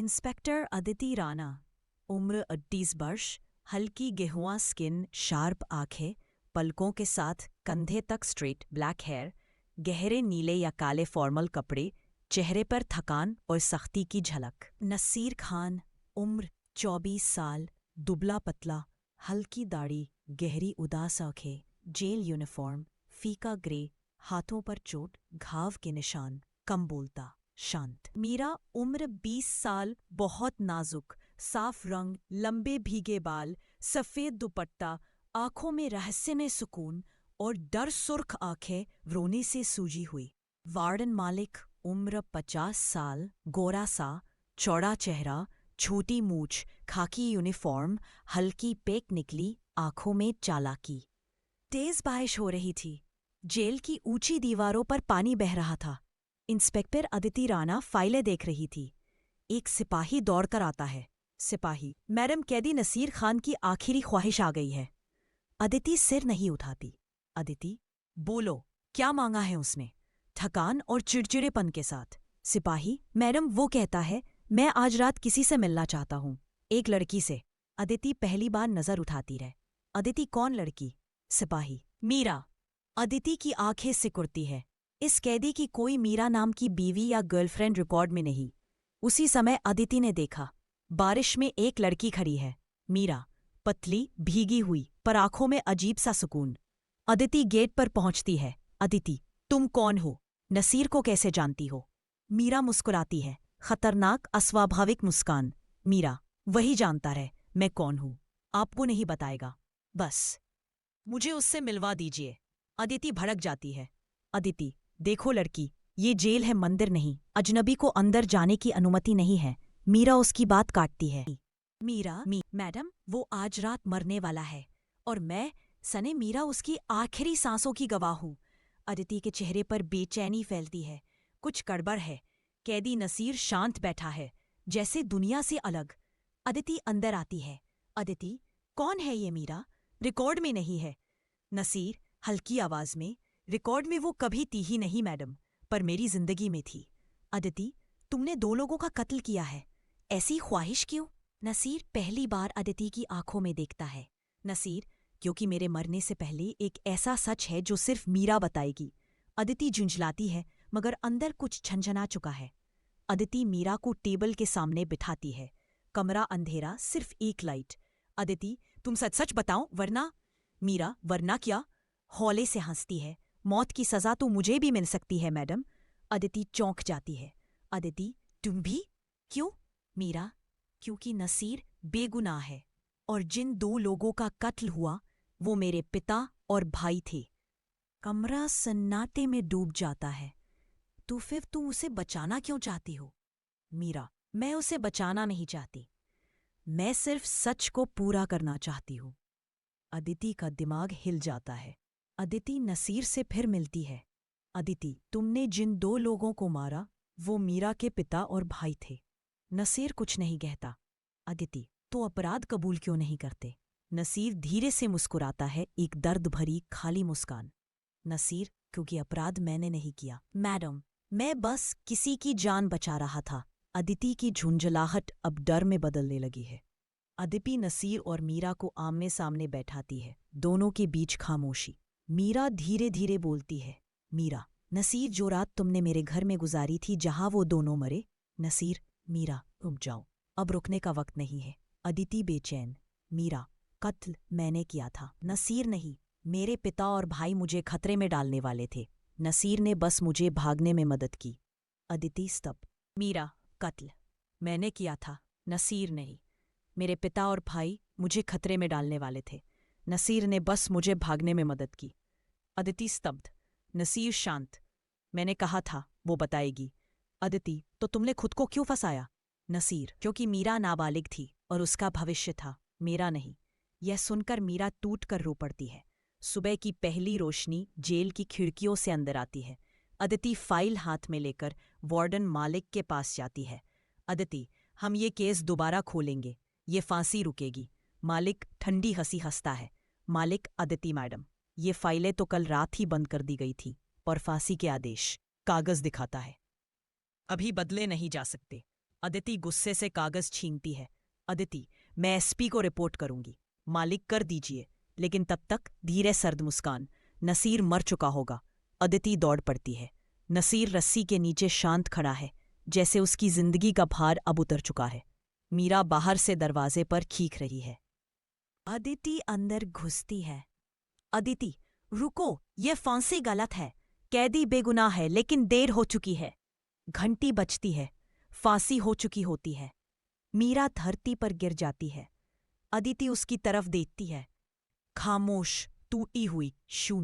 Inspector Aditi Rana, उम्र 38 वर्ष, हल्की गेहुआ स्किन, शार्प आंखें, पलकों के साथ कंधे तक स्ट्रेट ब्लैक हेयर, गहरे नीले या काले फॉर्मल कपड़े, चेहरे पर थकान और सख्ती की झलक। नसीर खान, उम्र 24 साल, दुबला पतला, हल्की दाढ़ी, गहरी उदास आंखें, जेल यूनिफॉर्म, फीका ग्रे, हाथों पर चोट, घाव के निशान, कम बोलता, शांत। मीरा, उम्र 20 साल, बहुत नाजुक, साफ रंग, लंबे भीगे बाल, सफेद दुपट्टा, आंखों में रहस्यमय सुकून और डर सुर्ख आंखें रोने से सूजी हुई। वार्डन मालिक, उम्र 50 साल, गोरा सा, चौड़ा चेहरा, छोटी मूछ, खाकी यूनिफॉर्म, हल्की पेक निकली आंखों में चालाकी। तेज बारिश हो रही थी। जेल की ऊंची दीवारों पर पानी बह रहा था। इंस्पेक्टर अदिति राणा फाइलें देख रही थी। एक सिपाही दौड़कर आता है। सिपाही, मैडम, कैदी नसीर खान की आखिरी ख्वाहिश आ गई है। अदिति सिर नहीं उठाती। अदिति, बोलो, क्या मांगा है उसने? थकान और चिड़चिड़ेपन के साथ। सिपाही, मैडम, वो कहता है मैं आज रात किसी से मिलना चाहता हूँ, एक लड़की से। अदिति पहली बार नजर उठाती रहे। अदिति, कौन लड़की? सिपाही, मीरा। अदिति की आंखें सिकुड़ती है। इस कैदी की कोई मीरा नाम की बीवी या गर्लफ्रेंड रिकॉर्ड में नहीं। उसी समय अदिति ने देखा, बारिश में एक लड़की खड़ी है, मीरा, पतली, भीगी हुई, पर आंखों में अजीब सा सुकून। अदिति गेट पर पहुंचती है। अदिति, तुम कौन हो? नसीर को कैसे जानती हो? मीरा मुस्कुराती है, खतरनाक, अस्वाभाविक मुस्कान। मीरा, वही जानता रहे मैं कौन हूं, आपको नहीं बताएगा। बस मुझे उससे मिलवा दीजिए। अदिति भड़क जाती है। अदिति, देखो लड़की, ये जेल है, मंदिर नहीं। अजनबी को अंदर जाने की अनुमति नहीं है। मीरा उसकी बात काटती है। मीरा, मैडम, वो आज रात मरने वाला है और मैं सने मीरा उसकी आखिरी सांसों की गवाह हूं। अदिति के चेहरे पर बेचैनी फैलती है। कुछ गड़बड़ है। कैदी नसीर शांत बैठा है, जैसे दुनिया से अलग। अदिति अंदर आती है। अदिति, कौन है ये मीरा? रिकॉर्ड में नहीं है। नसीर, हल्की आवाज में, रिकॉर्ड में वो कभी थी ही नहीं मैडम, पर मेरी जिंदगी में थी। अदिति, तुमने 2 लोगों का कत्ल किया है, ऐसी ख्वाहिश क्यों? नसीर पहली बार अदिति की आंखों में देखता है। नसीर, क्योंकि मेरे मरने से पहले एक ऐसा सच है जो सिर्फ मीरा बताएगी। अदिति झुंझलाती है, मगर अंदर कुछ झंझना चुका है। अदिति मीरा को टेबल के सामने बिठाती है। कमरा अंधेरा, सिर्फ एक लाइट। अदिति, तुम सच सच बताओ, वरना। मीरा, वरना क्या? हौले से हंसती है। मौत की सजा तो मुझे भी मिल सकती है मैडम। अदिति चौंक जाती है। अदिति, तुम भी? क्यों? मीरा, क्योंकि नसीर बेगुनाह है और जिन 2 लोगों का कत्ल हुआ वो मेरे पिता और भाई थे। कमरा सन्नाटे में डूब जाता है। तो फिर तुम उसे बचाना क्यों चाहती हो? मीरा, मैं उसे बचाना नहीं चाहती, मैं सिर्फ सच को पूरा करना चाहती हूं। अदिति का दिमाग हिल जाता है। अदिति नसीर से फिर मिलती है। अदिति, तुमने जिन 2 लोगों को मारा वो मीरा के पिता और भाई थे। नसीर कुछ नहीं कहता। अदिति, तो अपराध कबूल क्यों नहीं करते? नसीर धीरे से मुस्कुराता है, एक दर्द भरी खाली मुस्कान। नसीर, क्योंकि अपराध मैंने नहीं किया मैडम, मैं बस किसी की जान बचा रहा था। अदिति की झुंझलाहट अब डर में बदलने लगी है। अदिति नसीर और मीरा को आमने सामने बैठाती है। दोनों के बीच खामोशी। मीरा धीरे धीरे बोलती है। मीरा, नसीर, जो रात तुमने मेरे घर में गुजारी थी जहां वो दोनों मरे। नसीर, मीरा, रुक जाओ, अब रुकने का वक्त नहीं है। अदिति बेचैन। मीरा, कत्ल मैंने किया था, नसीर नहीं। मेरे पिता और भाई मुझे खतरे में डालने वाले थे, नसीर ने बस मुझे भागने में मदद की। अदिति स्तब्ध। मीरा, कत्ल मैंने किया था, नसीर नहीं। मेरे पिता और भाई मुझे खतरे में डालने वाले थे, नसीर ने बस मुझे भागने में मदद की। अदिति स्तब्ध। नसीर शांत। मैंने कहा था वो बताएगी। अदिति, तो तुमने खुद को क्यों फंसाया? नसीर, क्योंकि मीरा नाबालिग थी और उसका भविष्य था, मेरा नहीं। यह सुनकर मीरा टूट कर रो पड़ती है। सुबह की पहली रोशनी जेल की खिड़कियों से अंदर आती है। अदिति फाइल हाथ में लेकर वार्डन मालिक के पास जाती है। अदिति, हम ये केस दोबारा खोलेंगे, ये फांसी रुकेगी। मालिक ठंडी हंसी हंसता है। मालिक, अदिति मैडम, ये फाइलें तो कल रात ही बंद कर दी गई थी, और फांसी के आदेश। कागज दिखाता है। अभी बदले नहीं जा सकते। अदिति गुस्से से कागज छीनती है। अदिति, मैं एसपी को रिपोर्ट करूंगी। मालिक कर दीजिए, लेकिन तब तक धीरे सर्द मुस्कान। नसीर मर चुका होगा। अदिति दौड़ पड़ती है। नसीर रस्सी के नीचे शांत खड़ा है, जैसे उसकी जिंदगी का भार अब उतर चुका है। मीरा बाहर से दरवाजे पर खींच रही है। अदिति अंदर घुसती है। अदिति, रुको, ये फांसी गलत है। कैदी बेगुनाह है, लेकिन देर हो चुकी है। घंटी बजती है। फांसी हो चुकी होती है। मीरा धरती पर गिर जाती है। अदिति उसकी तरफ देखती है। खामोश, टूटी हुई, शून्य।